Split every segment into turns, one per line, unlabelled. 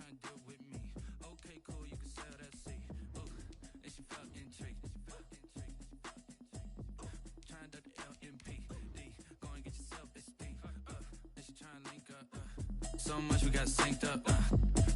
trying to deal with me. Okay, cool, you can sell that seat. Ooh, and she felt intrigued. Trying to the LMP. Go and get yourself esteem. And she trying to link up. So much we got synced up.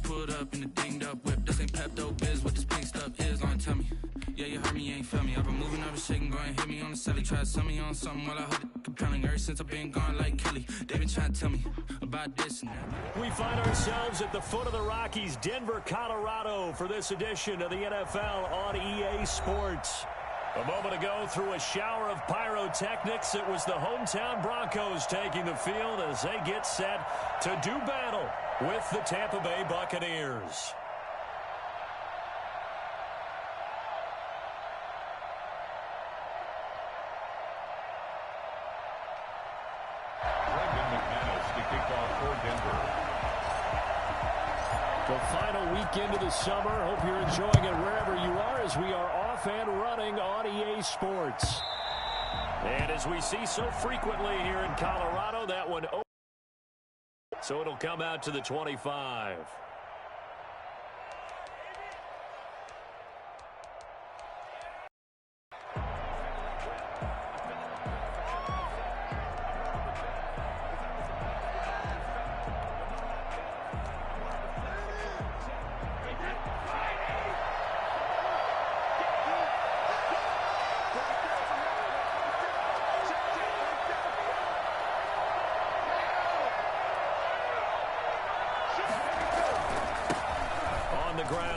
Pulled up in the dinged up whip. This ain't Pepto Biz. What this pink stuff is, long tell me. Yeah, you heard me, you ain't felt me. I've been moving, I've been shaking, go and hit me on the celly. Try to sell me on something while I hold it compelling. Ever since I've been gone like Kelly, they been trying to tell me about this and that.
We find ourselves at the foot of the Rockies, Denver, Colorado, for this edition of the NFL on EA Sports. A moment ago, through a shower of pyrotechnics, it was the hometown Broncos taking the field as they get set to do battle with the Tampa Bay Buccaneers. The final weekend of the summer. Hope you're enjoying it wherever you are as we are off and running on EA Sports. And as we see so frequently here in Colorado, that one opens. So it'll come out to the 25.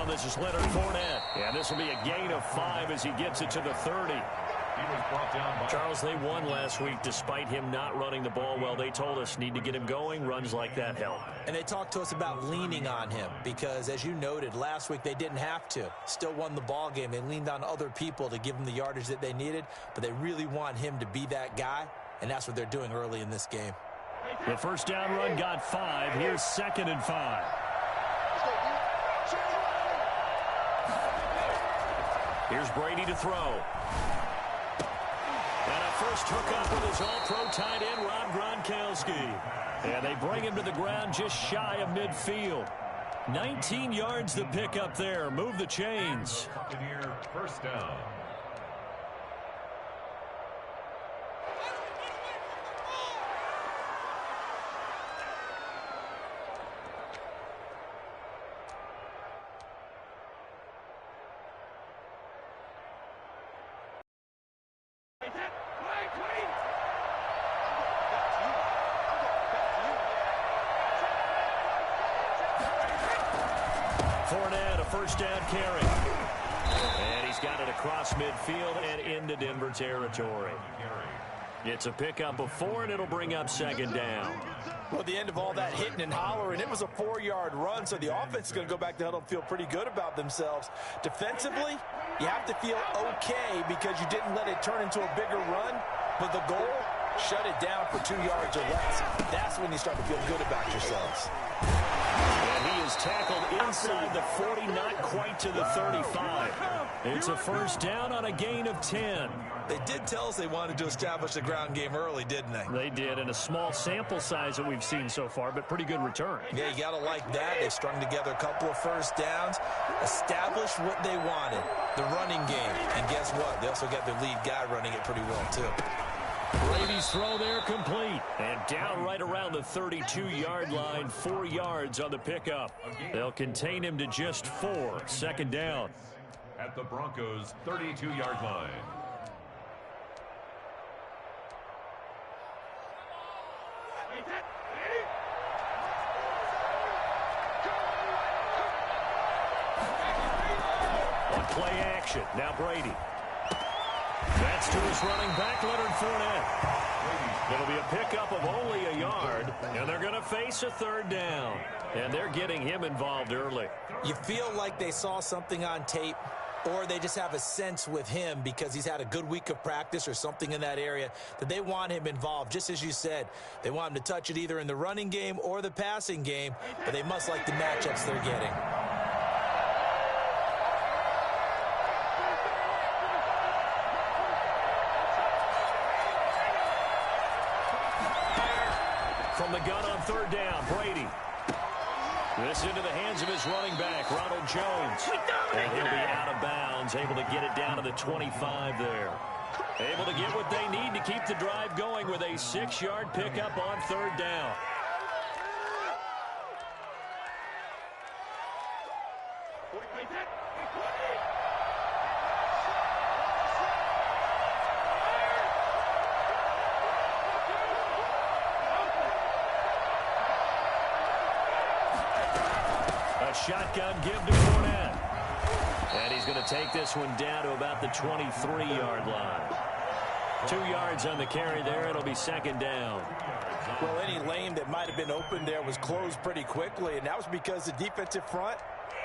This is Leonard Fournette. And this will be a gain of 5 as he gets it to the 30. Charles, they won last week despite him not running the ball well. They told us need to get him going. Runs like that help.
And they talked to us about leaning on him because, as you noted, last week they didn't have to. Still won the ball game. They leaned on other people to give them the yardage that they needed, but they really want him to be that guy, and that's what they're doing early in this game.
The first down run got 5. Here's 2nd and 5. Here's Brady to throw. And a first hookup with his all-pro tight end, Rob Gronkowski. And they bring him to the ground just shy of midfield. 19 yards the pick up there. Move the chains.
First down.
Fournette, a first down carry. And he's got it across midfield and into Denver territory. It's a pickup of 4, and it'll bring up 2nd down.
Well, at the end of all that hitting and hollering, it was a 4-yard run, so the offense is going to go back to huddle and feel pretty good about themselves. Defensively, you have to feel okay because you didn't let it turn into a bigger run, but the goal, shut it down for 2 yards or less. That's when you start to feel good about yourselves.
And he is tackled inside the 40, not quite to the 35. It's a first down on a gain of 10.
They did tell us they wanted to establish the ground game early, didn't they?
They did, in a small sample size that we've seen so far, but pretty good return.
Yeah, you got to like that. They strung together a couple of first downs, established what they wanted, the running game. And guess what? They also got their lead guy running it pretty well, too.
Brady's throw there complete. And down right around the 32-yard line, 4 yards on the pickup. They'll contain him to just 4. 2nd down.
At the Broncos' 32-yard line.
On play action. Now Brady. That's to his running back, Leonard Fournette. It'll be a pickup of only a yard, and they're going to face a 3rd down. And they're getting him involved early.
You feel like they saw something on tape, or they just have a sense with him because he's had a good week of practice or something in that area that they want him involved. Just as you said, they want him to touch it either in the running game or the passing game, but they must like the matchups they're getting. From the gun on 3rd down, Brady.
This into the hands of his running back, Ronald Jones. And he'll be out of bounds, able to get it down to the 25 there. Able to get what they need to keep the drive going with a 6-yard pickup on third down. A shotgun give to Fournette. And he's going to take this one down to about the 23-yard line. 2 yards on the carry there. It'll be second down.
Well, any lane that might have been open there was closed pretty quickly, and that was because the defensive front,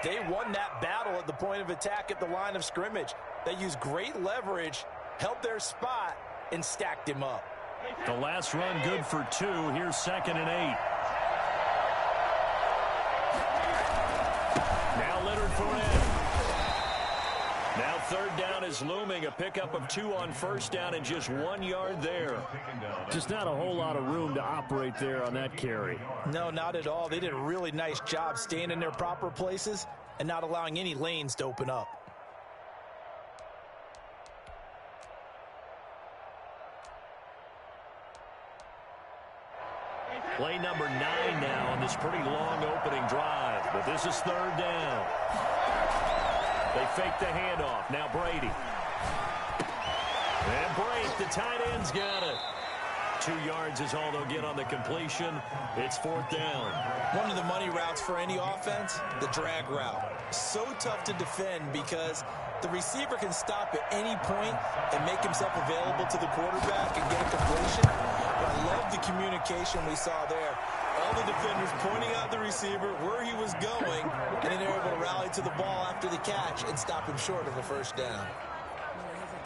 they won that battle at the point of attack at the line of scrimmage. They used great leverage, held their spot, and stacked him up.
The last run good for 2. Here's 2nd and 8. Now Leonard Fournette. Now third down is looming. A pickup of 2 on first down and just 1 yard there. Just not a whole lot of room to operate there on that carry.
No, not at all. They did a really nice job staying in their proper places and not allowing any lanes to open up.
Play number 9 now on this pretty long opening drive. But this is third down. They fake the handoff. Now Brady. And Brate, the tight end's got it. 2 yards is all they'll get on the completion. It's fourth down.
One of the money routes for any offense, the drag route. So tough to defend because the receiver can stop at any point and make himself available to the quarterback and get a completion. But I love the communication we saw there. All the defenders pointing out the receiver where he was going, and then they're able to rally to the ball after the catch and stop him short of a first down.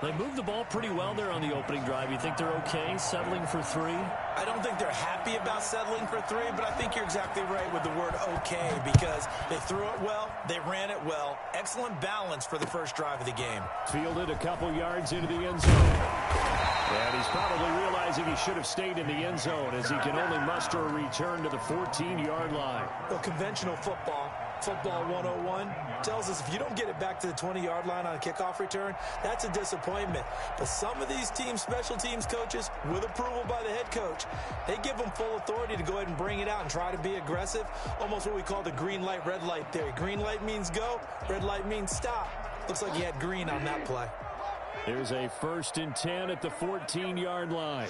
They moved the ball pretty well there on the opening drive. You think they're okay settling for 3?
I don't think they're happy about settling for 3, but I think you're exactly right with the word okay because they threw it well, they ran it well. Excellent balance for the first drive of the game.
Fielded a couple yards into the end zone. And he's probably realizing he should have stayed in the end zone as he can only muster a return to the 14-yard line.
Well, conventional football 101, tells us if you don't get it back to the 20-yard line on a kickoff return, that's a disappointment. But some of these teams, special teams coaches, with approval by the head coach, they give them full authority to go ahead and bring it out and try to be aggressive, almost what we call the green light, red light theory. Green light means go, red light means stop. Looks like he had green on that play.
There's a 1st and 10 at the 14-yard line.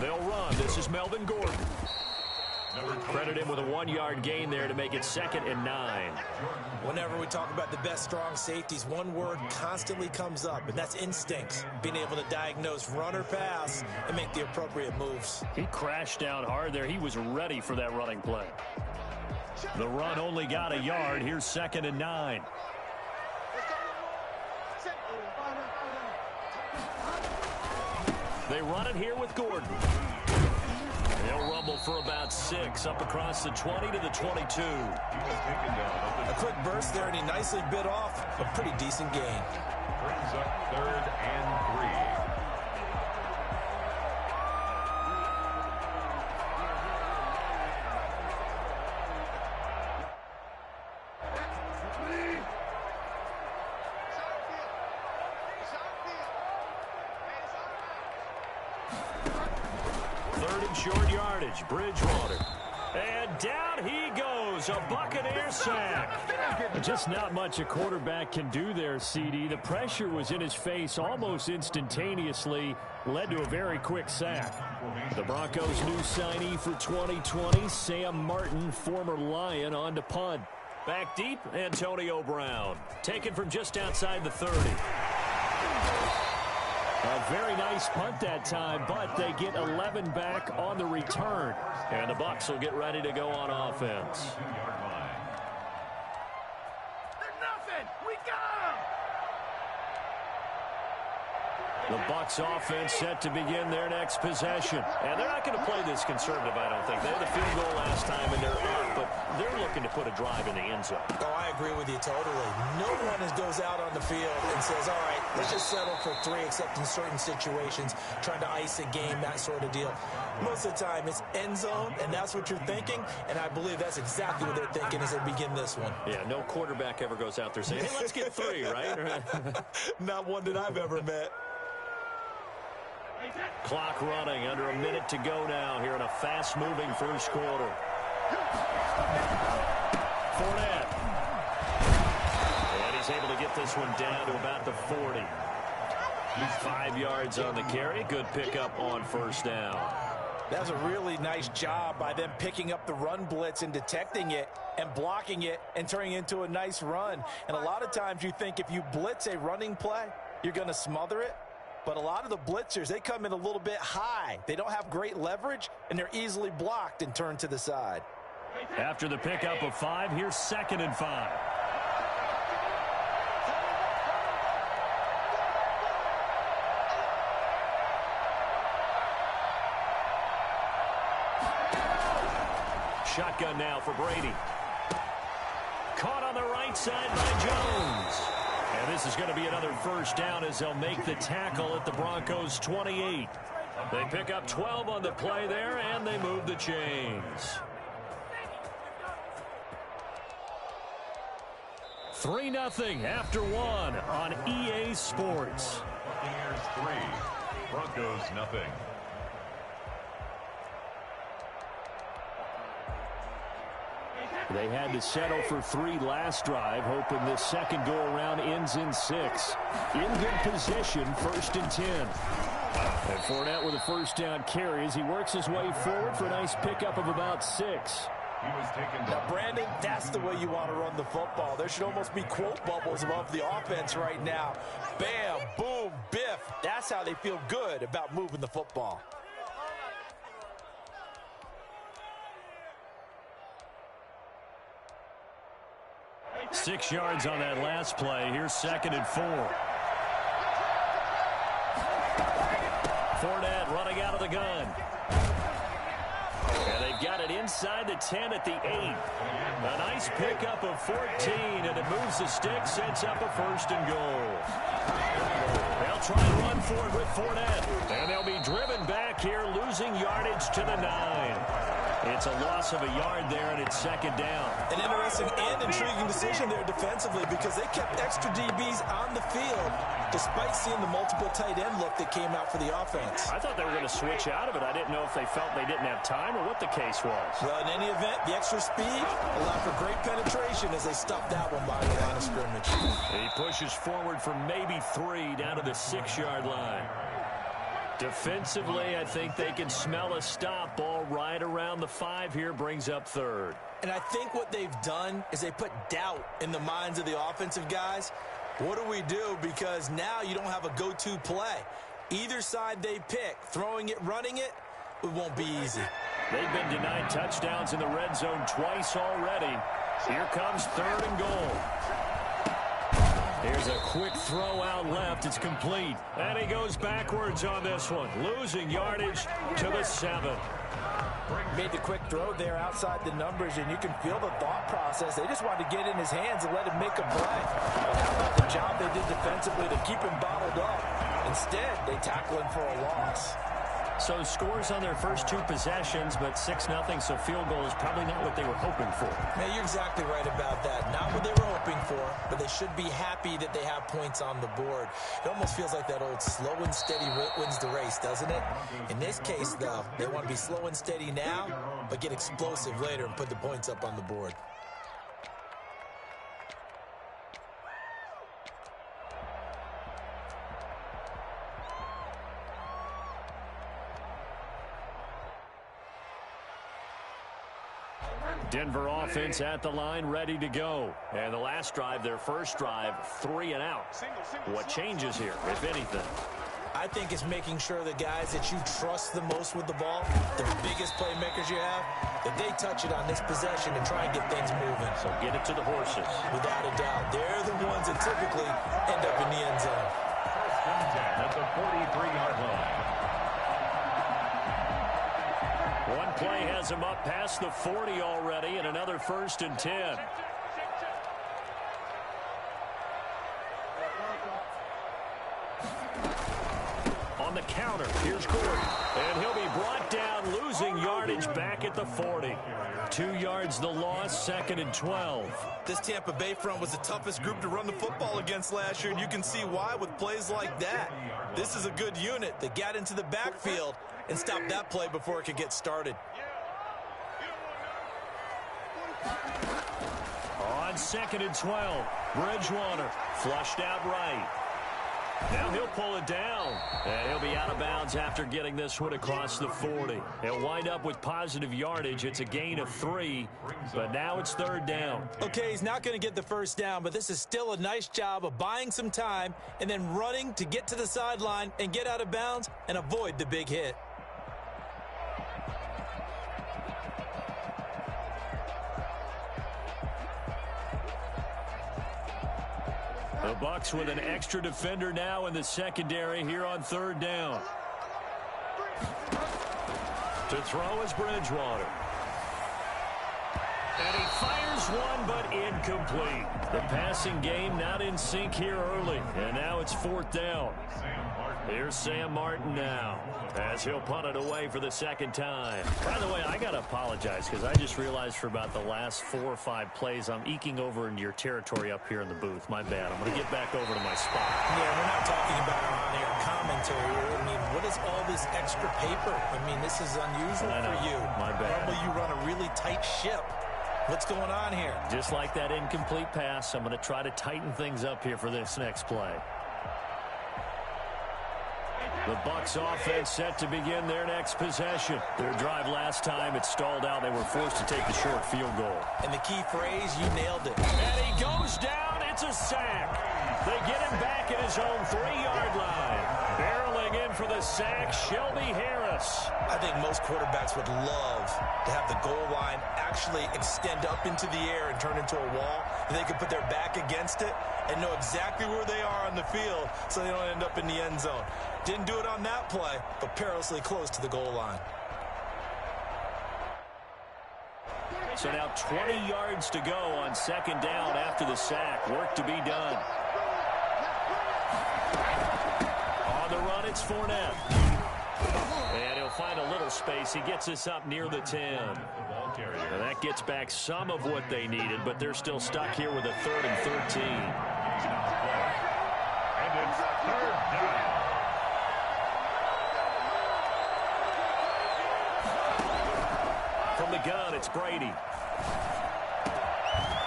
They'll run. This is Melvin Gordon. Credit him with a 1-yard gain there to make it 2nd and 9.
Whenever we talk about the best strong safeties, one word constantly comes up, and that's instincts. Being able to diagnose run or pass and make the appropriate moves.
He crashed down hard there. He was ready for that running play. The run only got a yard. Here's 2nd and 9. They run it here with Gordon. They'll rumble for about 6 up across the 20 to the 22.
A quick burst there, and he nicely bit off a pretty decent gain.
Brings up 3rd and 3.
Short yardage, Bridgewater. And down he goes, a Buccaneer sack. Just not much a quarterback can do there, CD. The pressure was in his face almost instantaneously, led to a very quick sack. The Broncos' new signee for 2020, Sam Martin, former Lion, on to punt. Back deep, Antonio Brown. Taken from just outside the 30. A very nice punt that time, but they get 11 back on the return. And the Bucs will get ready to go on offense. The Bucs offense set to begin their next possession. And they're not going to play this conservative, I don't think. They had a field goal last time, and they're up, but they're looking to put a drive in the end zone.
Oh, I agree with you totally. No one goes out on the field and says, all right, let's just settle for 3, except in certain situations, trying to ice a game, that sort of deal. Most of the time, it's end zone, and that's what you're thinking, and I believe that's exactly what they're thinking as they begin this one.
Yeah, no quarterback ever goes out there saying, hey, let's get 3, right?
Not one that I've ever met.
Clock running, under a minute to go now here in a fast-moving first quarter. Fournette. And he's able to get this one down to about the 40. 5 yards on the carry. Good pickup on first down.
That was a really nice job by them picking up the run blitz and detecting it and blocking it and turning it into a nice run. And a lot of times you think if you blitz a running play, you're going to smother it. But a lot of the blitzers, they come in a little bit high. They don't have great leverage, and they're easily blocked and turned to the side.
After the pickup of 5, here's 2nd and 5. Shotgun now for Brady. Caught on the right side by Jones. And this is going to be another first down as they'll make the tackle at the Broncos' 28. They pick up 12 on the play there, and they move the chains. 3-0 after 1 on EA Sports.
Buccaneers 3, Broncos nothing.
They had to settle for 3 last drive, hoping this second go-around ends in 6. In good position, 1st and 10. And Fournette with a first down carry as he works his way forward for a nice pickup of about 6.
He was taken
Now, Brandon, that's the way you want to run the football. There should almost be quote bubbles above the offense right now. Bam, boom, biff. That's how they feel good about moving the football.
Six yards on that last play. Here's 2nd and 4. Fournette running out of the gun. And they've got it inside the 10 at the 8. A nice pickup of 14, and it moves the stick, sets up a 1st and goal. They'll try and run for it with Fournette. And they'll be driven back here, losing yardage to the 9. It's a loss of a yard there, and it's 2nd down.
An interesting and intriguing decision there defensively because they kept extra DBs on the field despite seeing the multiple tight end look that came out for the offense.
I thought they were going to switch out of it. I didn't know if they felt they didn't have time or what the case was.
Well, in any event, the extra speed allowed for great penetration as they stopped that one by the line of scrimmage.
He pushes forward for maybe 3 down to the 6-yard line. Defensively, I think they can smell a stop. Ball right around the 5 here, brings up 3rd.
And I think what they've done is they put doubt in the minds of the offensive guys. What do we do? Because now you don't have a go-to play. Either side they pick, throwing it, running it, it won't be easy.
They've been denied touchdowns in the red zone twice already. Here comes 3rd and goal. Here's a quick throw out left. It's complete. And he goes backwards on this one, losing yardage to the 7.
Made the quick throw there outside the numbers, and you can feel the thought process. They just wanted to get in his hands and let him make a play. But how about the job they did defensively to keep him bottled up? Instead, they tackle him for a loss.
So scores on their first 2 possessions, but 6-0, so field goal is probably not what they were hoping for.
Yeah, you're exactly right about that. Not what they were hoping for, but they should be happy that they have points on the board. It almost feels like that old slow and steady wins the race, doesn't it? In this case, though, they want to be slow and steady now, but get explosive later and put the points up on the board.
Denver offense at the line, ready to go. And the last drive, their first drive, 3 and out. What changes here, if anything?
I think it's making sure the guys that you trust the most with the ball, the biggest playmakers you have, that they touch it on this possession and try and get things moving.
So get it to the horses.
Without a doubt. They're the ones that typically end up in the end zone.
and 10 at the 43-yard line.
One play has him up past the 40 already, and another 1st and 10. On the counter, here's Gordon. And he'll be brought down, losing yardage back at the 40. 2 yards the loss, 2nd and 12.
This Tampa Bay front was the toughest group to run the football against last year, and you can see why with plays like that. This is a good unit that got into the backfield and stopped that play before it could get started.
On 2nd and 12, Bridgewater flushed out right. Now he'll pull it down, and he'll be out of bounds after getting this one across the 40. He'll wind up with positive yardage. It's a gain of 3, but now it's 3rd down.
Okay, he's not going to get the 1st down, but this is still a nice job of buying some time and then running to get to the sideline and get out of bounds and avoid the big hit.
The Bucs with an extra defender now in the secondary here on 3rd down. To throw is Bridgewater. And he fires one, but incomplete. The passing game not in sync here early. And now it's 4th down. Here's Sam Martin now, as he'll punt it away for the 2nd time. By the way, I got to apologize because I just realized for about the last 4 or 5 plays, I'm eking over into your territory up here in the booth. My bad. I'm going to get back over to my spot.
Yeah, we're not talking about on-air commentary. I mean, what is all this extra paper? I mean, this is unusual for you.
My bad.
Normally you run a really tight ship. What's going on here?
Just like that incomplete pass, I'm going to try to tighten things up here for this next play. The Bucs offense set to begin their next possession. Their drive last time, it stalled out. They were forced to take the short field goal.
And the key phrase, you nailed it.
And he goes down. It's a sack. They get him back at his own 3-yard line. Barreling in for the sack, Shelby Harris.
I think most quarterbacks would love to have the goal line actually extend up into the air and turn into a wall, and they can put their back against it and know exactly where they are on the field so they don't end up in the end zone. Didn't do it on that play, but perilously close to the goal line.
So now 20 yards to go on 2nd down after the sack. Work to be done. On the run, it's Fournette. And he'll find a little space. He gets us up near the 10. And that gets back some of what they needed, but they're still stuck here with a 3rd and 13.
And it's 3rd down.
From the gun, it's Brady.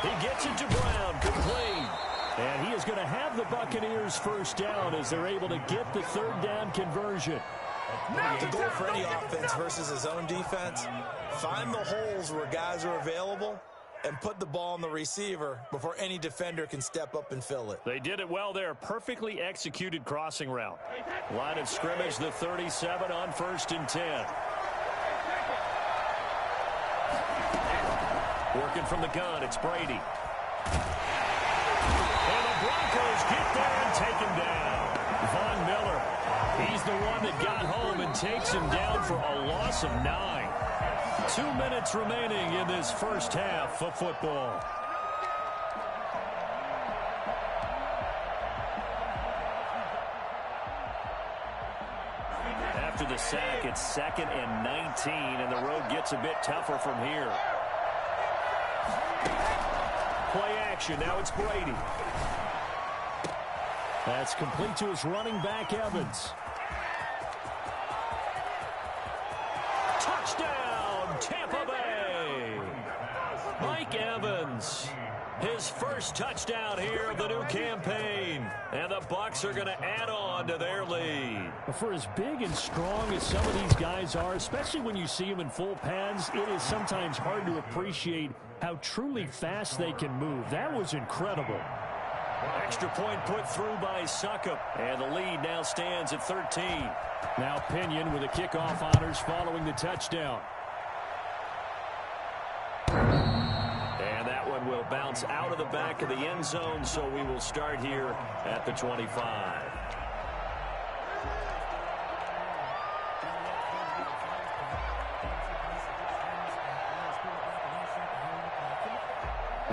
He gets it to Brown, complete. And he is going to have the Buccaneers 1st down as they're able to get the 3rd down conversion.
The goal for any offense versus his own defense, find the holes where guys are available and put the ball on the receiver before any defender can step up and fill it.
They did it well there. Perfectly executed crossing route. Line of scrimmage, the 37 on 1st and 10. Working from the gun, it's Brady. And the Broncos get there and take him down. Von Miller, he's the one that got home and takes him down for a loss of 9. 2 minutes remaining in this 1st half of football. After the sack, it's 2nd and 19, and the road gets a bit tougher from here. Play action. Now it's Brady. That's complete to his running back, Evans. Touchdown, Tampa Bay. Mike Evans. His first touchdown here of the new campaign. And the Bucs are going to add on to their lead. For as big and strong as some of these guys are, especially when you see them in full pads, it is sometimes hard to appreciate how truly fast they can move. That was incredible. Extra point put through by Succop. And the lead now stands at 13. Now Pinion with the kickoff honors following the touchdown. And that one will bounce out of the back of the end zone, so we will start here at the 25.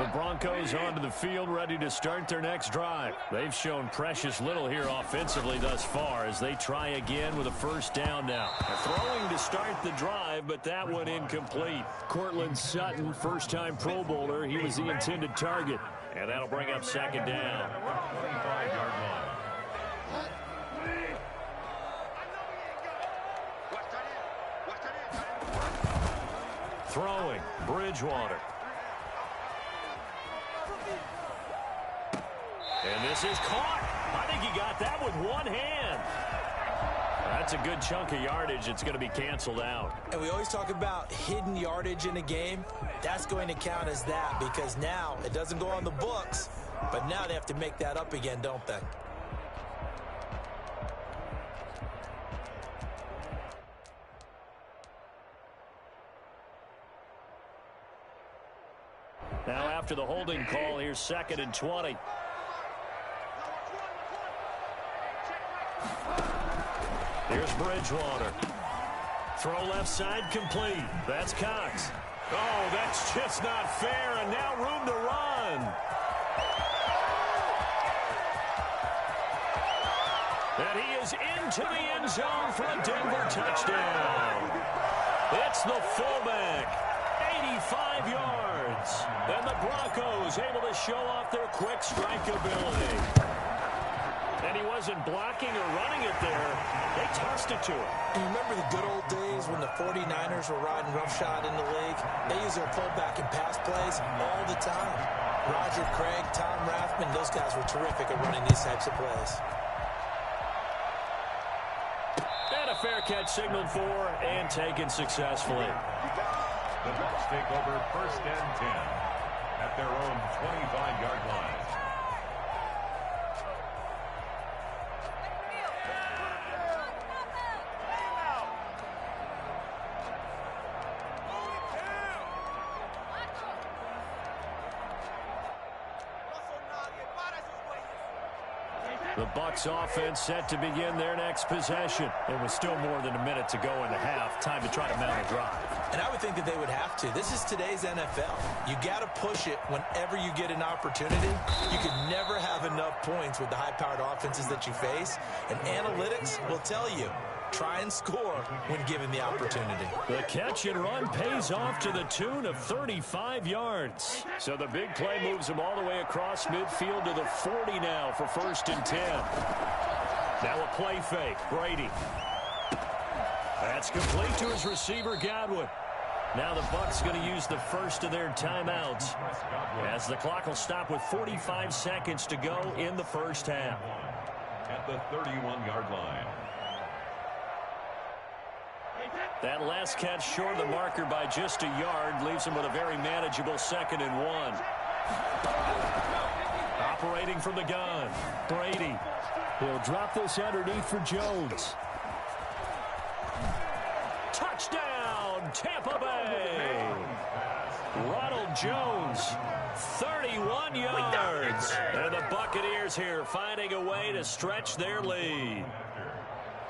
The Broncos onto the field, ready to start their next drive. They've shown precious little here offensively thus far as they try again with a first down now. Throwing to start the drive, but that one incomplete. Cortland Sutton, first-time Pro Bowler. He was the intended target. And that'll bring up second down.
25-yard line.
Throwing, Bridgewater. And this is caught. I think he got that with one hand. That's a good chunk of yardage. It's going to be canceled out.
And we always talk about hidden yardage in a game. That's going to count as that because now it doesn't go on the books, but now they have to make that up again, don't they?
Now after the holding call, here's 2nd and 20. Here's Bridgewater. Throw left side complete. That's Cox. Oh, that's just not fair, and now room to run. And he is into the end zone for a Denver touchdown. It's the fullback. 85 yards. And the Broncos able to show off their quick strike ability. And he wasn't blocking or running it there. They tossed it to him.
You remember the good old days when the 49ers were riding roughshod in the league? They used their fullback in pass plays all the time. Roger Craig, Tom Rathman, those guys were terrific at running these types of plays.
And a fair catch signaled for and taken successfully.
The Bucs take over 1st and 10 at their own 25-yard line.
The Bucs offense set to begin their next possession. It was still more than a minute to go in the half. Time to try to mount a drive.
And I would think that they would have to. This is today's NFL. You got to push it whenever you get an opportunity. You can never have enough points with the high-powered offenses that you face. And analytics will tell you, try and score when given the opportunity.
The catch and run pays off to the tune of 35 yards. So the big play moves him all the way across midfield to the 40 now for 1st and 10. Now a play fake. Brady. That's complete to his receiver, Godwin. Now the Bucs going to use the first of their timeouts as the clock will stop with 45 seconds to go in the first half.
At the 31-yard line.
That last catch short of the marker by just a yard leaves him with a very manageable 2nd and 1. Operating from the gun, Brady. He'll drop this underneath for Jones. Touchdown, Tampa Bay. Ronald Jones, 31 yards. And the Buccaneers here finding a way to stretch their lead.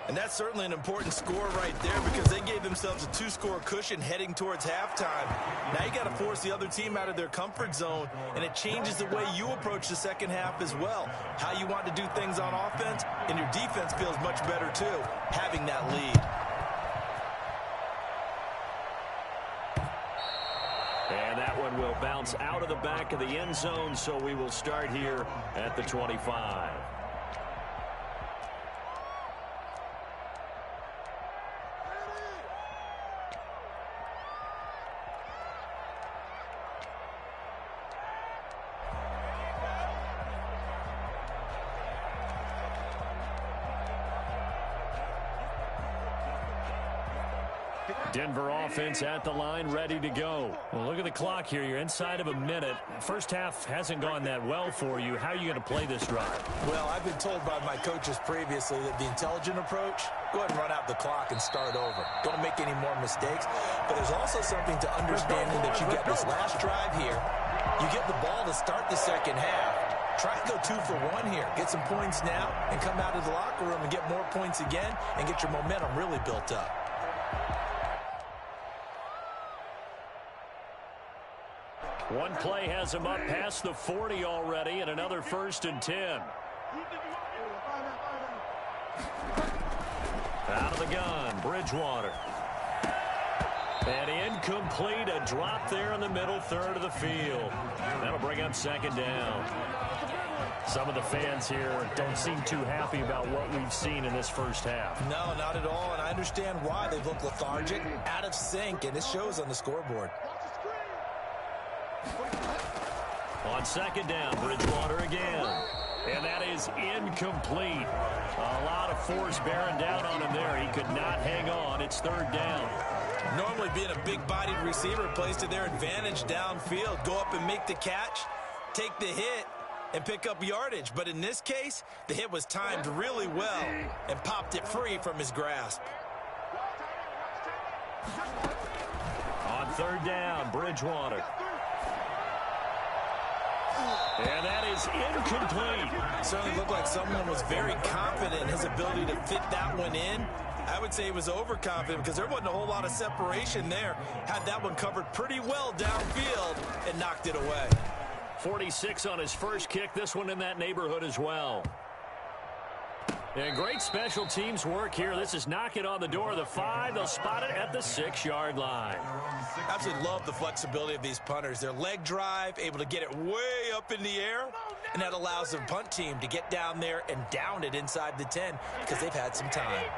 And that's certainly an important score right there because they gave themselves a 2-score cushion heading towards halftime. Now you got to force the other team out of their comfort zone, and it changes the way you approach the second half as well. How you want to do things on offense, and your defense feels much better too, having that lead.
And that one will bounce out of the back of the end zone, so we will start here at the 25. Denver offense at the line, ready to go. Well, look at the clock here. You're inside of a minute. First half hasn't gone that well for you. How are you going to play this drive?
Well, I've been told by my coaches previously that the intelligent approach, go ahead and run out the clock and start over. Don't make any more mistakes. But there's also something to understanding that you get this last drive here. You get the ball to start the second half. Try and go 2 for 1 here. Get some points now and come out of the locker room and get more points again and get your momentum really built up.
One play has him up past the 40 already, and another 1st and 10. Out of the gun, Bridgewater. And incomplete, a drop there in the middle third of the field. That'll bring up 2nd down. Some of the fans here don't seem too happy about what we've seen in this first half.
No, not at all, and I understand why. They've looked lethargic, out of sync, and it shows on the scoreboard.
On 2nd down, Bridgewater again. And that is incomplete. A lot of force bearing down on him there. He could not hang on. It's 3rd down.
Normally being a big-bodied receiver plays to their advantage downfield. Go up and make the catch, take the hit, and pick up yardage. But in this case, the hit was timed really well and popped it free from his grasp.
On 3rd down, Bridgewater. And that is incomplete.
Certainly looked like someone was very confident in his ability to fit that one in. I would say he was overconfident because there wasn't a whole lot of separation there. Had that one covered pretty well downfield and knocked it away.
46 on his first kick. This one in that neighborhood as well. And great special teams work here. This is knocking on the door of the 5. They'll spot it at the 6-yard line.
Absolutely love the flexibility of these punters. Their leg drive, able to get it way up in the air, and that allows the punt team to get down there and down it inside the 10 because they've had some time.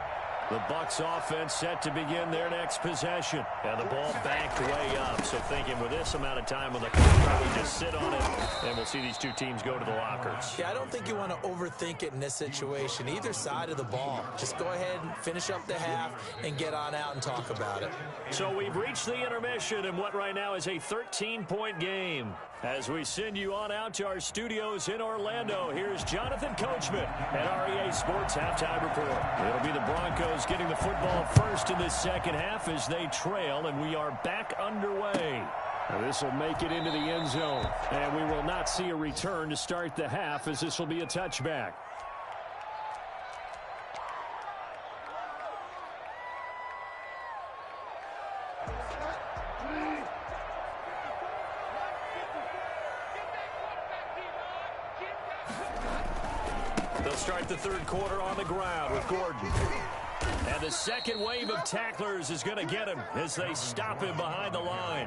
The Bucs offense set to begin their next possession. And the ball backed way up. So thinking with this amount of time on the clock, probably just sit on it, and we'll see these two teams go to the lockers.
Yeah, I don't think you want to overthink it in this situation. Either side of the ball. Just go ahead and finish up the half and get on out and talk about it.
So we've reached the intermission in what right now is a 13-point game. As we send you on out to our studios in Orlando, here's Jonathan Coachman at our EA Sports Halftime Report. It'll be the Broncos getting the football first in this second half as they trail, and we are back underway. This will make it into the end zone, and we will not see a return to start the half as this will be a touchback. They'll start the third quarter on the ground with Gordon. And the second wave of tacklers is going to get him as they stop him behind the line.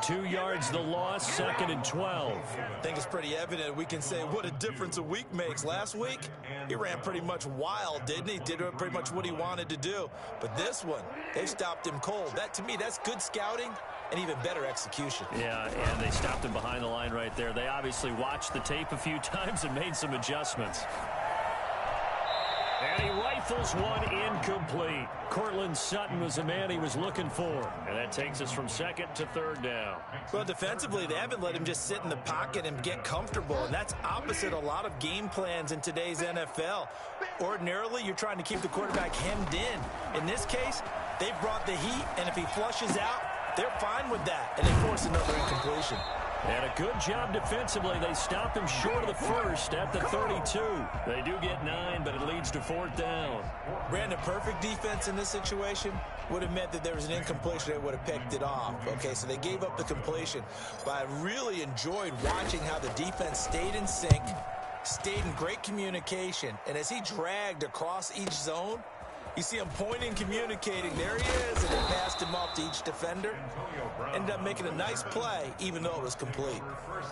2 yards the loss, 2nd and 12.
I think it's pretty evident. We can say what a difference a week makes. Last week, he ran pretty much wild, didn't he? Did pretty much what he wanted to do. But this one, they stopped him cold. That, to me, that's good scouting and even better execution.
Yeah, and they stopped him behind the line right there. They obviously watched the tape a few times and made some adjustments. And he rifles one incomplete. Courtland Sutton was the man he was looking for. And that takes us from 2nd to 3rd down.
Well, defensively, they haven't let him just sit in the pocket and get comfortable. And that's opposite a lot of game plans in today's NFL. Ordinarily, you're trying to keep the quarterback hemmed in. In this case, they brought the heat, and if he flushes out, they're fine with that. And they force another incompletion.
And a good job defensively. They stop him short of the first at the 32. They do get 9, but it leads to 4th down.
Brandon, perfect defense in this situation would have meant that there was an incompletion. They would have picked it off. Okay, so they gave up the completion. But I really enjoyed watching how the defense stayed in sync, stayed in great communication. And as he dragged across each zone, you see him pointing, communicating. There he is, and they passed him off to each defender. Ended up making a nice play, even though it was complete.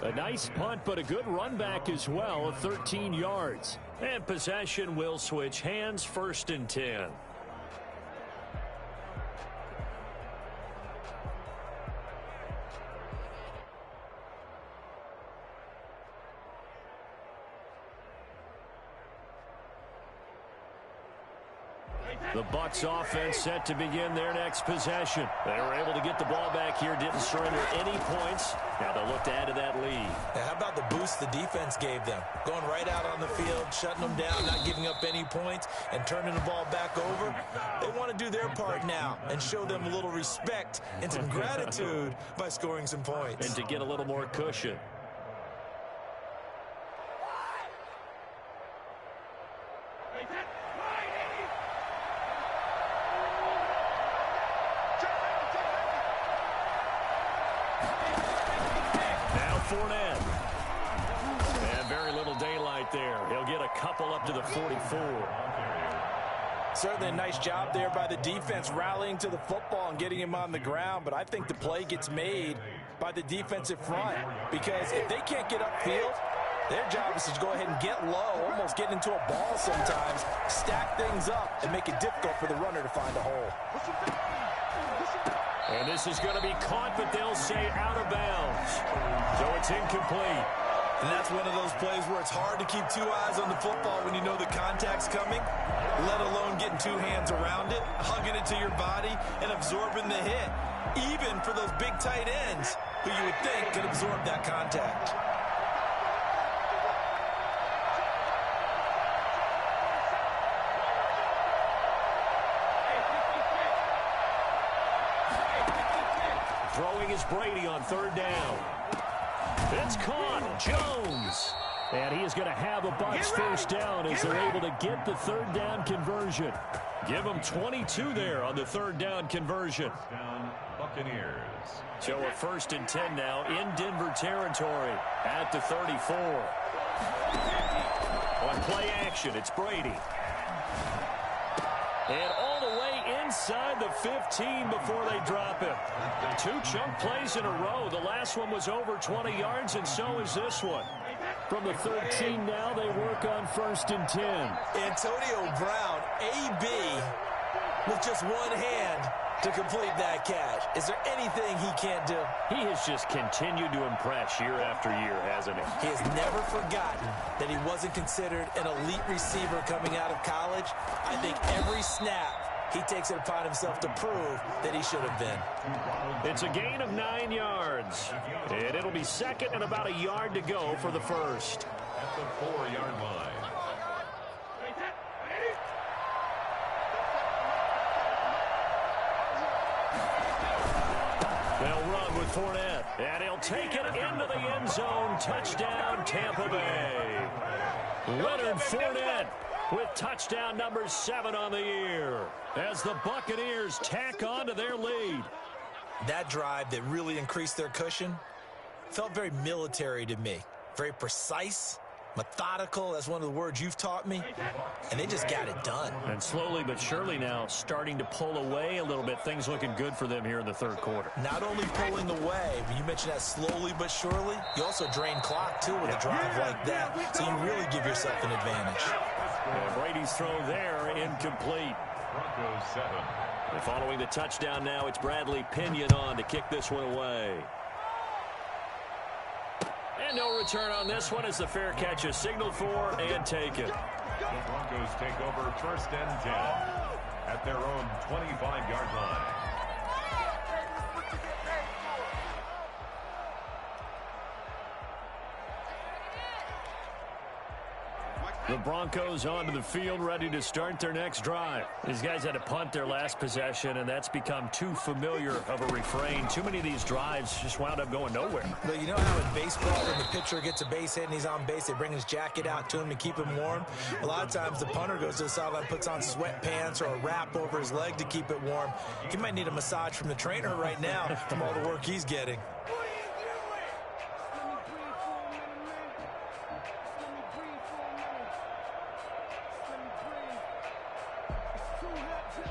A nice punt, but a good run back as well of 13 yards. And possession will switch hands, 1st and 10. The Bucs offense set to begin their next possession. They were able to get the ball back here, didn't surrender any points. Now they'll look to add to that lead.
Now, how about the boost the defense gave them? Going right out on the field, shutting them down, not giving up any points, and turning the ball back over. They want to do their part now and show them a little respect and some gratitude by scoring some points.
And to get a little more cushion. Fournette. And very little daylight there. He'll get a couple up to the 44.
Certainly a nice job there by the defense rallying to the football and getting him on the ground, but I think the play gets made by the defensive front because if they can't get upfield, their job is to go ahead and get low, almost get into a ball sometimes, stack things up, and make it difficult for the runner to find a hole.
And this is going to be caught, but they'll say out of bounds. So it's incomplete.
And that's one of those plays where it's hard to keep two eyes on the football when you know the contact's coming, let alone getting two hands around it, hugging it to your body, and absorbing the hit, even for those big tight ends who you would think could absorb that contact.
Throwing is Brady on third down. It's caught. Jones. And he is going to have a Bucs first down as they're able to get the third down conversion. Give them 22 there on the third down conversion.
Down, Buccaneers.
So a 1st and 10 now in Denver territory at the 34. On play action, it's Brady. And all the way inside the 15 before they drop him. 2 chunk plays in a row. The last one was over 20 yards, and so is this one. From the 13 now, they work on 1st and 10.
Antonio Brown, AB, with just one hand to complete that catch. Is there anything he can't do?
He has just continued to impress year after year, hasn't he?
He has never forgotten that he wasn't considered an elite receiver coming out of college. I think every snap he takes it upon himself to prove that he should have been.
It's a gain of 9 yards. And it'll be 2nd and about a yard to go for the first.
At the 4-yard line.
They'll run with Fournette, and he'll take it into the end zone. Touchdown, Tampa Bay. Leonard Fournette with touchdown number 7 on the year as the Buccaneers tack on to their lead.
That drive that really increased their cushion felt very military to me. Very precise, methodical. That's one of the words you've taught me. And they just got it done.
And slowly but surely now starting to pull away a little bit. Things looking good for them here in the third quarter.
Not only pulling away, but you mentioned that slowly but surely. You also drain clock, too, with a drive like that. So you really give yourself an advantage.
And Brady's throw there, incomplete.
Broncos 7.
And following the touchdown now, it's Bradley Pinion on to kick this one away. And no return on this one as the fair catch is signaled for and taken.
The Broncos take over 1st and 10 at their own 25-yard line.
The Broncos onto the field, ready to start their next drive. These guys had to punt their last possession, and that's become too familiar of a refrain. Too many of these drives just wound up going nowhere.
But you know how in baseball, when the pitcher gets a base hit and he's on base, they bring his jacket out to him to keep him warm? A lot of times the punter goes to the sideline, puts on sweatpants or a wrap over his leg to keep it warm. He might need a massage from the trainer right now from all the work he's getting.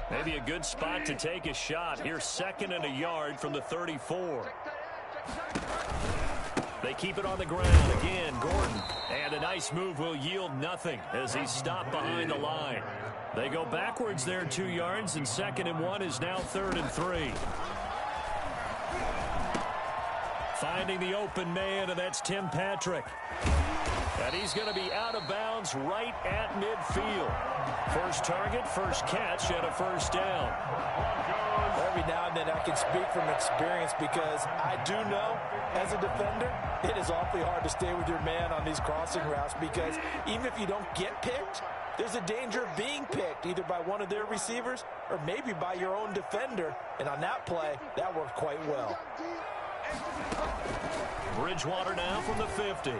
Maybe a good spot to take a shot. Here's 2nd and a yard from the 34. They keep it on the ground. Again, Gordon. And a nice move will yield nothing as he's stopped behind the line. They go backwards there 2 yards, and 2nd and 1 is now 3rd and 3. Finding the open man, and that's Tim Patrick. And he's going to be out of bounds right at midfield. First target, first catch, and a first down.
Every now and then I can speak from experience because I do know, as a defender, it is awfully hard to stay with your man on these crossing routes because even if you don't get picked, there's a danger of being picked either by one of their receivers or maybe by your own defender. And on that play, that worked quite well.
Bridgewater now from the 50.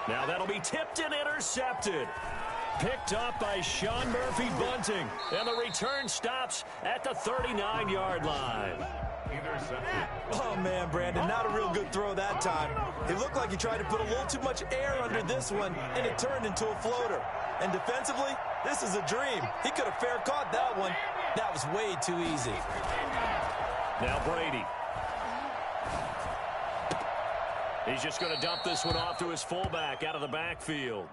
Now that'll be tipped and intercepted. Picked up by Sean Murphy-Bunting. And the return stops at the 39-yard line.
Intercepted.
Oh, man, Brandon, not a real good throw that time. It looked like he tried to put a little too much air under this one, and it turned into a floater. And defensively, this is a dream. He could have fair caught that one. That was way too easy.
Now Brady. He's just going to dump this one off to his fullback out of the backfield.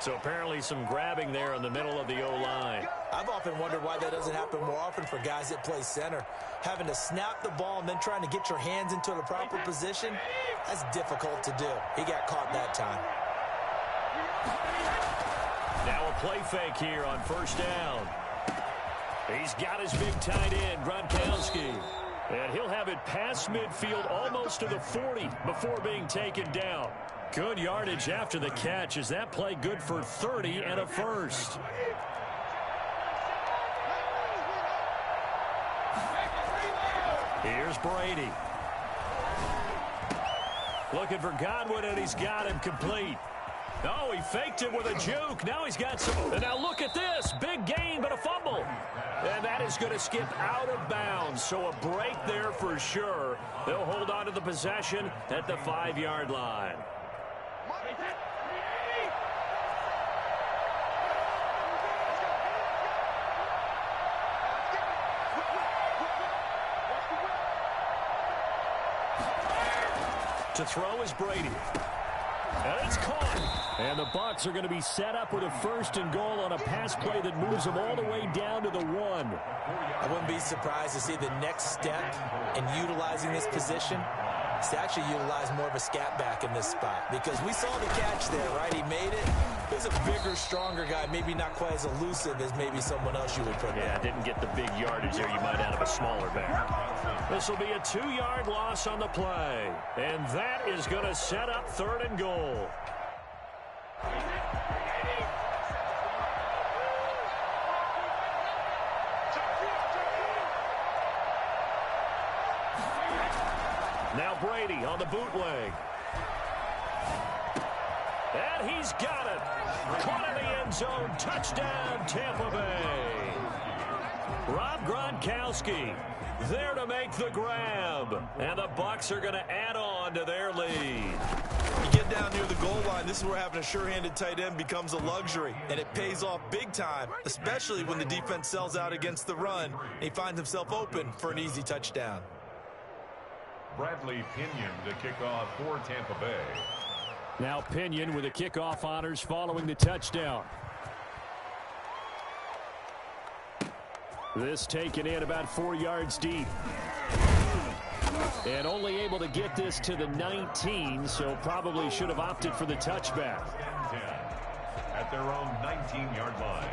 So apparently some grabbing there in the middle of the O-line.
I've often wondered why that doesn't happen more often for guys that play center. Having to snap the ball and then trying to get your hands into the proper position, that's difficult to do. He got caught that time.
Now a play fake here on first down. He's got his big tight end, Gronkowski. And he'll have it past midfield almost to the 40 before being taken down. Good yardage after the catch. Is that play good for 30 and a first? Here's Brady. Looking for Godwin, and he's got him complete. Oh, he faked it with a juke. Now he's got some. And now look at this. Big gain, but a fumble. And that is going to skip out of bounds. So a break there for sure. They'll hold on to the possession at the 5-yard line. To throw is Brady. And it's caught. And the Bucs are going to be set up with a 1st and goal on a pass play that moves them all the way down to the 1.
I wouldn't be surprised to see the next step in utilizing this position is to actually utilize more of a scat back in this spot. Because we saw the catch there, right? He made it. He's a bigger, stronger guy, maybe not quite as elusive as maybe someone else you would put there.
Yeah, didn't get the big yardage there you might out of a smaller back. This will be a 2-yard loss on the play. And that is going to set up 3rd and goal. Now Brady on the bootleg. And he's got it. Caught in the end zone. Touchdown, Tampa Bay. Rob Gronkowski there to make the grab. And the Bucs are going to add on to their lead.
You get down near the goal line, this is where having a sure-handed tight end becomes a luxury. And it pays off big time, especially when the defense sells out against the run. And he finds himself open for an easy touchdown.
Bradley Pinion to kick off for Tampa Bay.
Now Pinion with the kickoff honors following the touchdown. This taken in about 4 yards deep. And only able to get this to the 19, so probably should have opted for the touchback.
10 at their own 19-yard line.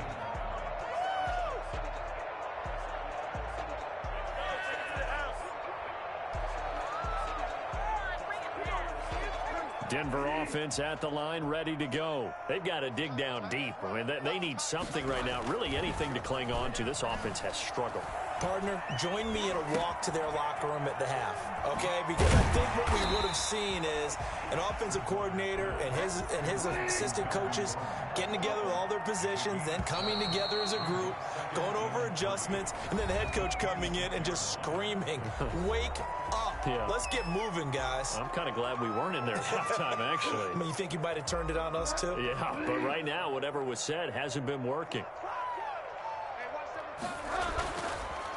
Denver offense at the line, ready to go. They've got to dig down deep. I mean, they need something right now, really anything to cling on to. This offense has struggled.
Partner, join me in a walk to their locker room at the half, okay? Because I think what we would have seen is an offensive coordinator and his assistant coaches getting together with all their positions, then coming together as a group, going over adjustments, and then the head coach coming in and just screaming, wake up. Yeah. Let's get moving, guys.
I'm kind of glad we weren't in there at halftime, actually.
I mean, you think you might have turned it on us, too?
Yeah, but right now, whatever was said hasn't been working.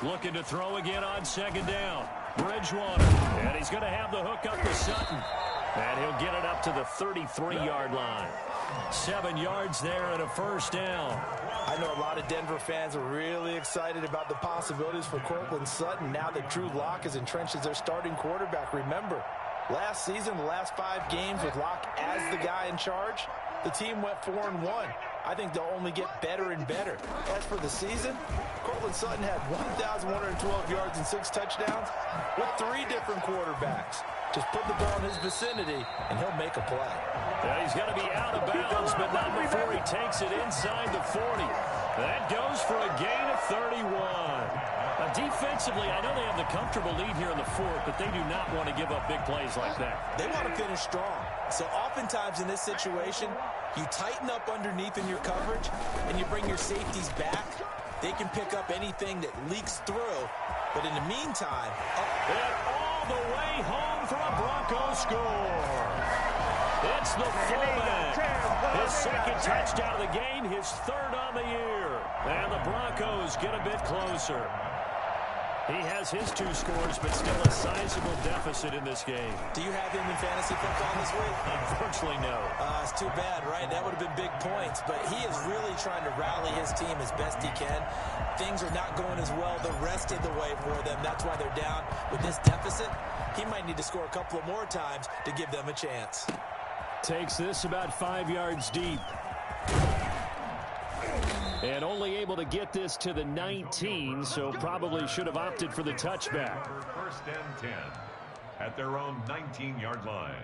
Looking to throw again on 2nd down. Bridgewater. And he's going to have the hook up to Sutton. And he'll get it up to the 33-yard line. 7 yards there and a 1st down.
I know a lot of Denver fans are really excited about the possibilities for Courtland Sutton now that Drew Lock is entrenched as their starting quarterback. Remember, last season, the last 5 games with Lock as the guy in charge, the team went 4-1. I think they'll only get better and better. As for the season, Courtland Sutton had 1,112 yards and 6 touchdowns with 3 different quarterbacks. Just put the ball in his vicinity, and he'll make a play.
Yeah, he's got to be out of bounds, but not before he takes it inside the 40. That goes for a gain of 31. Defensively, I know they have the comfortable lead here in the 4th, but they do not want to give up big plays like that.
They want to finish strong. So oftentimes in this situation, you tighten up underneath in your coverage, and you bring your safeties back. They can pick up anything that leaks through. But in the meantime...
And off the way home for a Broncos score. It's the fullback. His second touchdown of the game, his third on the year. And the Broncos get a bit closer. He has his 2 scores, but still a sizable deficit in this game.
Do you have him in fantasy football this week?
Unfortunately, no.
It's too bad, right? That would have been big points. But he is really trying to rally his team as best he can. Things are not going as well the rest of the way for them. That's why they're down with this deficit. He might need to score a couple of more times to give them a chance.
Takes this about 5 yards deep. And only able to get this to the 19, so probably should have opted for the touchback.
First and 10 at their own 19-yard line.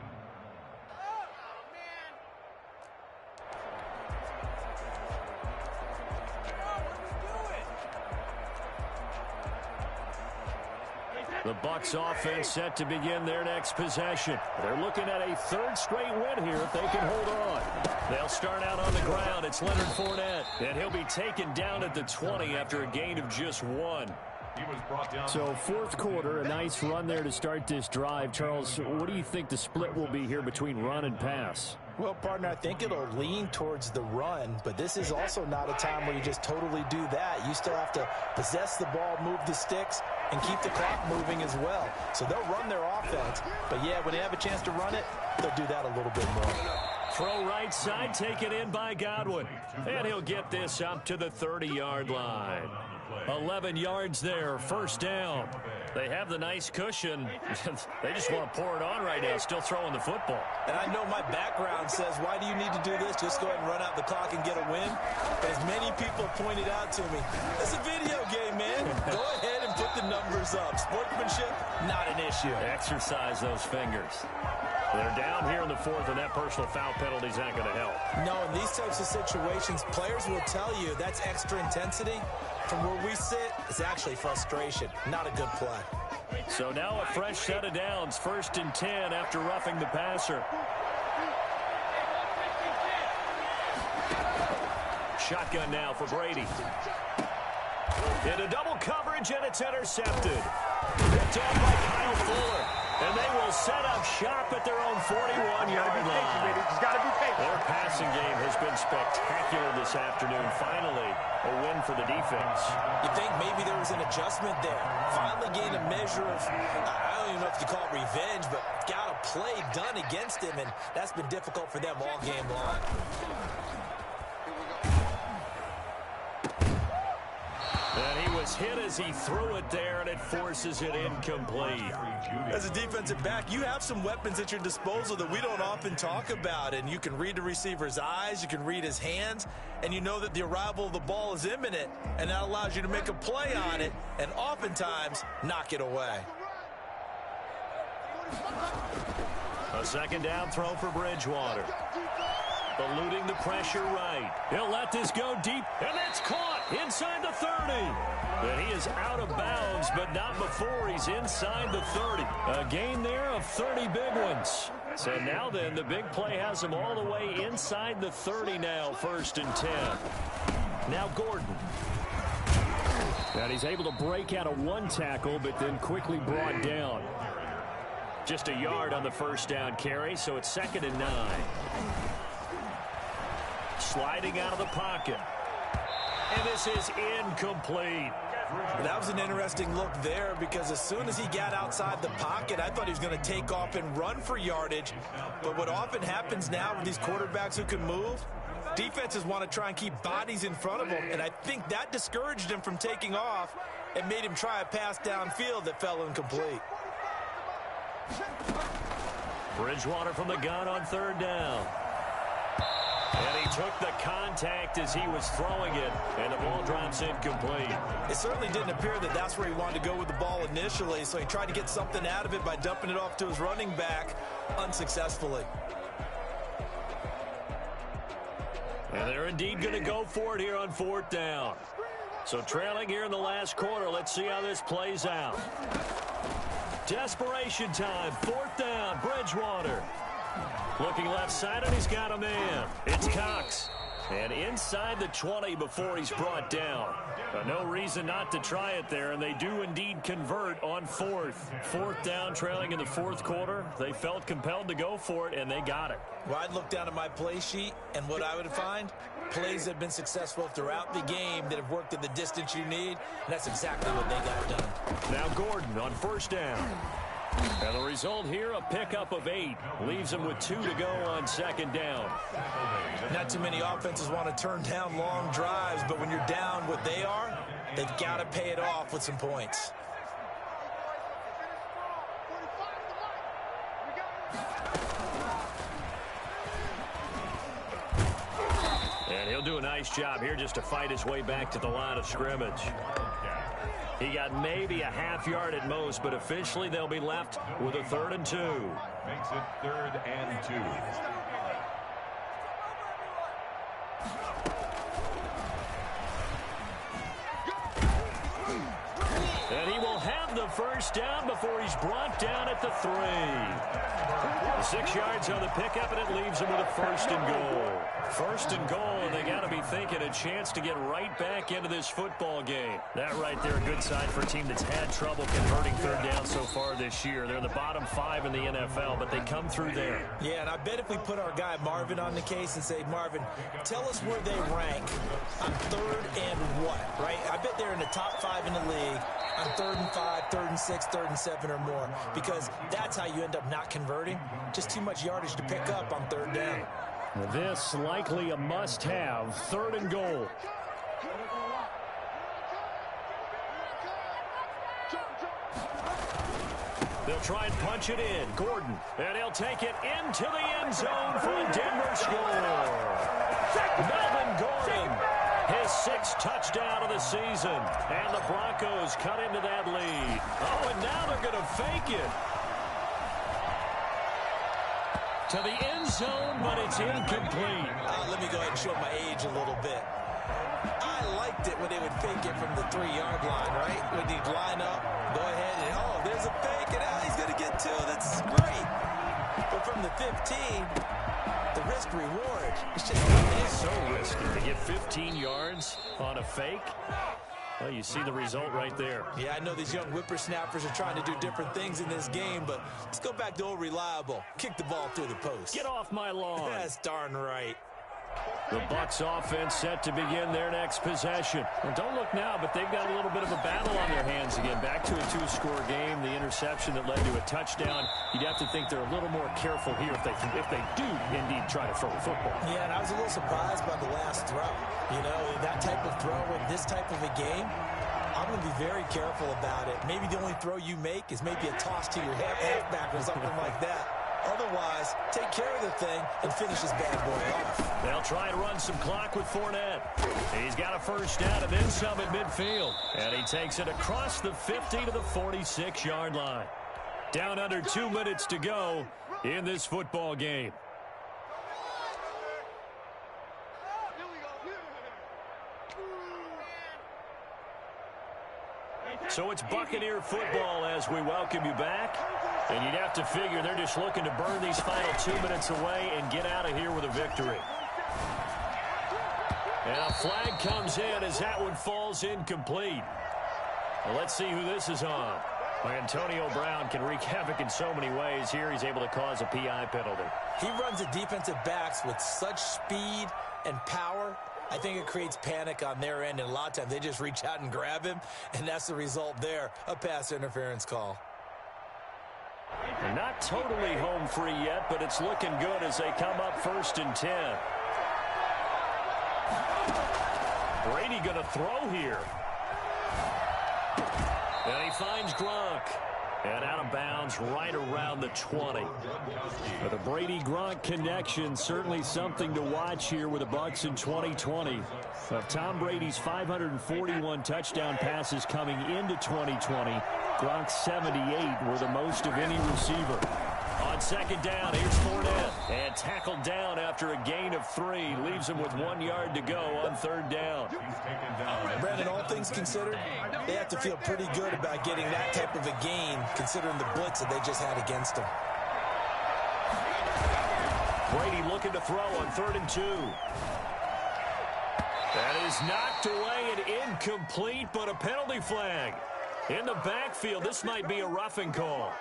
The Bucs offense set to begin their next possession. They're looking at a 3rd straight win here if they can hold on. They'll start out on the ground. It's Leonard Fournette, and he'll be taken down at the 20 after a gain of just 1.
He was brought down.
So 4th quarter, a nice run there to start this drive. Charles, what do you think the split will be here between run and pass?
Well, partner, I think it'll lean towards the run, but this is also not a time where you just totally do that. You still have to possess the ball, move the sticks, and keep the clock moving as well. So they'll run their offense, but yeah, when they have a chance to run it, they'll do that a little bit more.
Throw right side, taken in by Godwin. And he'll get this up to the 30-yard line. 11 yards there, first down. They have the nice cushion. They just want to pour it on right now, still throwing the football.
And I know my background says, why do you need to do this? Just go ahead and run out the clock and get a win. But as many people pointed out to me, it's a video game, man. Go ahead and put the numbers up. Sportsmanship, not an issue.
Exercise those fingers. They're down here in the 4th, and that personal foul penalty is not going to help.
No, in these types of situations, players will tell you that's extra intensity. From where we sit, it's actually frustration. Not a good play.
So now a fresh set of downs. 1st and 10 after roughing the passer. Shotgun now for Brady. Into double coverage, and it's intercepted. Picked off by Kyle Fuller. And they will set up shop at their own 41-yard line. Their passing game has been spectacular this afternoon. Finally, a win for the defense.
You think maybe there was an adjustment there. Finally gained a measure of, I don't even know if you call it revenge, but got a play done against him, and that's been difficult for them all game long.
And he was hit as he threw it there, and it forces it incomplete.
As a defensive back, you have some weapons at your disposal that we don't often talk about, and you can read the receiver's eyes, you can read his hands, and you know that the arrival of the ball is imminent, and that allows you to make a play on it, and oftentimes knock it away.
A 2nd down throw for Bridgewater. Eluding the pressure right. He'll let this go deep, and it's caught inside the 30. And he is out of bounds, but not before he's inside the 30. A gain there of 30 big ones. So now then, the big play has him all the way inside the 30 now, 1st and 10. Now Gordon. And he's able to break out of 1 tackle, but then quickly brought down. Just a yard on the 1st down carry, so it's 2nd and 9. Sliding out of the pocket. And this is incomplete.
That was an interesting look there because as soon as he got outside the pocket, I thought he was going to take off and run for yardage. But what often happens now with these quarterbacks who can move, defenses want to try and keep bodies in front of them. And I think that discouraged him from taking off and made him try a pass downfield that fell incomplete.
Bridgewater from the gun on 3rd down. And he took the contact as he was throwing it, and the ball drops incomplete.
It certainly didn't appear that that's where he wanted to go with the ball initially, so he tried to get something out of it by dumping it off to his running back unsuccessfully.
And they're indeed going to go for it here on 4th down. So trailing here in the last quarter, let's see how this plays out. Desperation time, 4th down, Bridgewater. Looking left side, and he's got a man. It's Cox. And inside the 20 before he's brought down. No reason not to try it there, and they do indeed convert on fourth. Fourth down, trailing in the fourth quarter. They felt compelled to go for it, and they got it.
Well, I'd look down at my play sheet, and what I would find, plays that have been successful throughout the game that have worked at the distance you need, and that's exactly what they got done.
Now Gordon on first down. And the result here, a pickup of 8. Leaves him with 2 to go on second down.
Not too many offenses want to turn down long drives, but when you're down what they are, they've got to pay it off with some points.
And he'll do a nice job here just to fight his way back to the line of scrimmage. He got maybe a half yard at most, but officially they'll be left with a 3rd and 2.
Makes it 3rd and 2.
And he will have the first down before he's brought down at the 3. 6 yards on the pickup, and it leaves him with a 1st and goal. 1st and goal, and they got to be thinking a chance to get right back into this football game. That right there, a good sign for a team that's had trouble converting 3rd down so far this year. They're in the bottom 5 in the NFL, but they come through there.
Yeah, and I bet if we put our guy Marvin on the case and say, Marvin, tell us where they rank on 3rd and what, right? I bet they're in the top 5 in the league on 3rd and 5, 3rd and 6, 3rd and 7 or more, because that's how you end up not converting. Just too much yardage to pick up on 3rd down.
This likely a must-have, 3rd and goal. They'll try and punch it in. Gordon, and he'll take it into the end zone for a Denver score. Melvin Gordon, his 6th touchdown of the season. And the Broncos cut into that lead. Oh, and now they're going to fake it to the end zone, but it's incomplete.
Let me go ahead and show my age a little bit. I liked it when they would fake it from the 3-yard line, right? When he'd line up, go ahead and, oh, there's a fake, and he's going to get 2. That's great. But from the 15, the risk-reward, it's just
it's so risky to get 15 yards on a fake. Well, you see the result right there.
Yeah, I know these young whippersnappers are trying to do different things in this game, but let's go back to old reliable. Kick the ball through the post.
Get off my lawn.
That's darn right.
The Bucs offense set to begin their next possession. Well, don't look now, but they've got a little bit of a battle on their hands again. Back to a 2-score game. The interception that led to a touchdown. You'd have to think they're a little more careful here if they do indeed try to throw the football.
Yeah, and I was a little surprised by the last throw. You know, that type of throw in this type of a game, I'm going to be very careful about it. Maybe the only throw you make is maybe a toss to your halfback or something like that. Otherwise, take care of the thing and finish this bad boy off.
They'll try and run some clock with Fournette. He's got a first down and then some at midfield. And he takes it across the 50 to the 46-yard line. Down under 2 minutes to go in this football game. So it's Buccaneer football as we welcome you back. And you'd have to figure they're just looking to burn these final 2 minutes away and get out of here with a victory. And a flag comes in as that one falls incomplete. Well, let's see who this is on. Antonio Brown can wreak havoc in so many ways. Here he's able to cause a PI penalty.
He runs the defensive backs with such speed and power. I think it creates panic on their end, and a lot of times they just reach out and grab him, and that's the result there, a pass interference call.
And not totally home free yet, but it's looking good as they come up 1st and 10. Brady going to throw here. And he finds Gronk. And out of bounds right around the 20. But the Brady-Gronk connection, certainly something to watch here with the Bucs in 2020. Of Tom Brady's 541 touchdown passes coming into 2020, Gronk's 78 were the most of any receiver. On second down, here's Fournette. And tackled down after a gain of 3. Leaves him with 1 yard to go on 3rd down.
Brandon, all things considered, they have to feel pretty good about getting that type of a gain, considering the blitz that they just had against them.
Brady looking to throw on 3rd and 2. That is knocked away and incomplete, but a penalty flag. In the backfield, this might be a roughing call.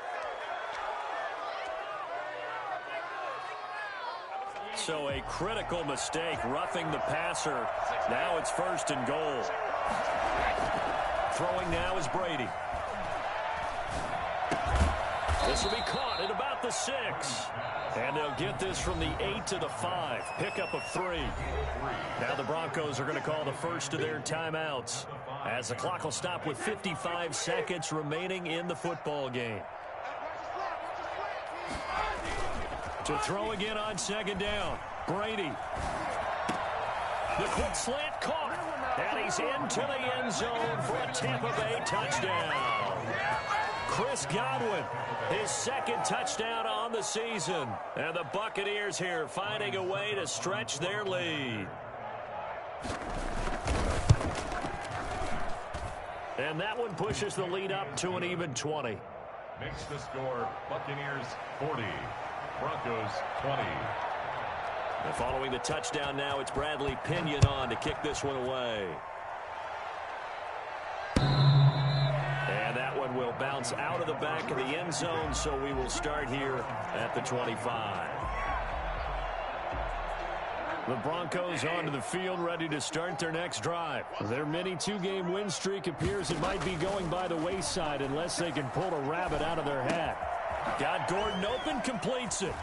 So a critical mistake, roughing the passer. Now it's 1st and goal. Throwing now is Brady. This will be caught at about the 6. And they'll get this from the 8 to the 5. Pickup of 3. Now the Broncos are going to call the first of their timeouts, as the clock will stop with 55 seconds remaining in the football game. To throw again on 2nd down. Brady. The quick slant caught. And he's into the end zone for a Tampa Bay touchdown. Chris Godwin, his 2nd touchdown on the season. And the Buccaneers here finding a way to stretch their lead. And that one pushes the lead up to an even 20.
Makes the score Buccaneers 40, Broncos 20.
And following the touchdown now, it's Bradley Pinion on to kick this one away. And that one will bounce out of the back of the end zone, so we will start here at the 25. The Broncos onto the field, ready to start their next drive. Their mini 2-game win streak appears it might be going by the wayside unless they can pull a rabbit out of their hat. Got Gordon open, completes it.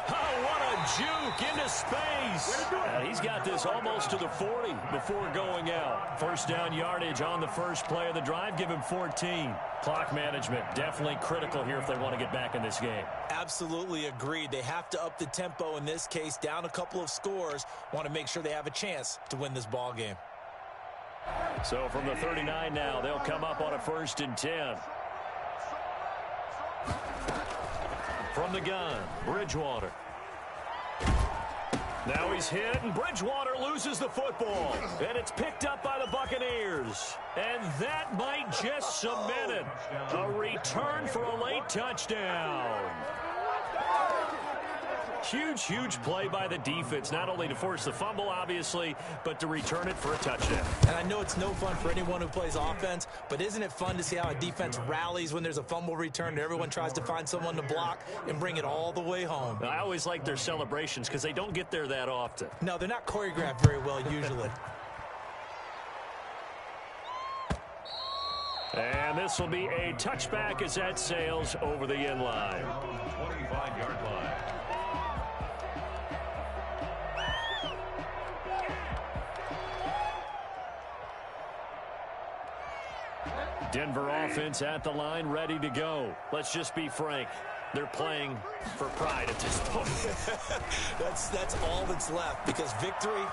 Oh, what a juke into space. And he's got this almost to the 40 before going out. 1st down yardage on the first play of the drive. Give him 14. Clock management definitely critical here if they want to get back in this game.
Absolutely agreed. They have to up the tempo in this case. Down a couple of scores. Want to make sure they have a chance to win this ball game.
So from the 39 now, they'll come up on a 1st and 10. From the gun, Bridgewater. Now he's hit, and Bridgewater loses the football. And it's picked up by the Buccaneers. And that might just cement it. A return for a late touchdown. Huge, huge play by the defense, not only to force the fumble, obviously, but to return it for a touchdown.
And I know it's no fun for anyone who plays offense, but isn't it fun to see how a defense rallies when there's a fumble return and everyone tries to find someone to block and bring it all the way home?
I always like their celebrations because they don't get there that often.
No, they're not choreographed very well usually.
And this will be a touchback as that sails over the end line.
25-yard line.
Denver offense at the line, ready to go. Let's just be frank. They're playing for pride at this point.
That's all that's left, because victory,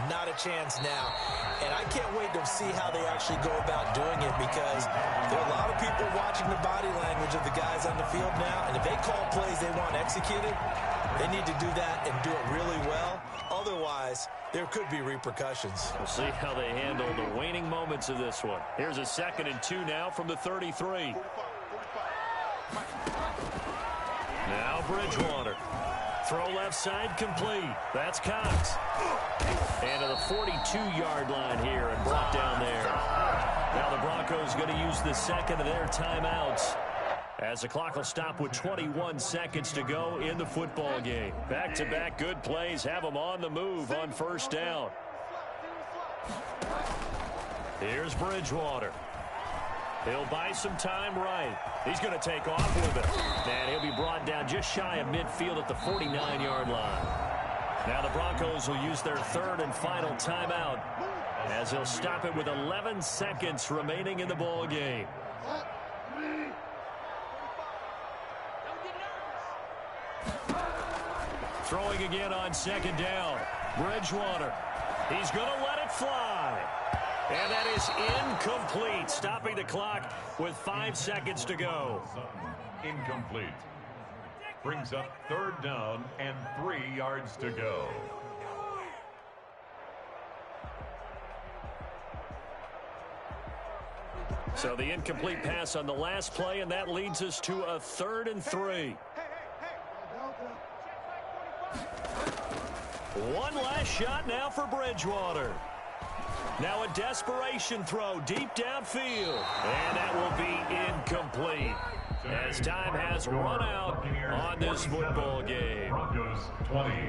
not a chance now. And I can't wait to see how they actually go about doing it, because there are a lot of people watching the body language of the guys on the field now, and if they call plays they want executed, they need to do that and do it really well. Otherwise, there could be repercussions.
We'll see how they handle the waning moments of this one. Here's a 2nd and 2 now from the 33. Now Bridgewater. Throw left side complete. That's Cox. And to the 42-yard line here and brought down there. Now the Broncos going to use the 2nd of their timeouts, as the clock will stop with 21 seconds to go in the football game. Back-to-back good plays have them on the move on 1st down. Here's Bridgewater. He'll buy some time right. He's going to take off with it. And he'll be brought down just shy of midfield at the 49-yard line. Now the Broncos will use their 3rd and final timeout, as they'll stop it with 11 seconds remaining in the ball game. Throwing again on 2nd down. Bridgewater. He's going to let it fly. And that is incomplete, stopping the clock with 5 seconds to go.
Incomplete. Brings up 3rd down and 3 yards to go.
So the incomplete pass on the last play, and that leads us to a 3rd and 3. One last shot now for Bridgewater. Now a desperation throw deep downfield. And that will be incomplete as time has run out on this football game.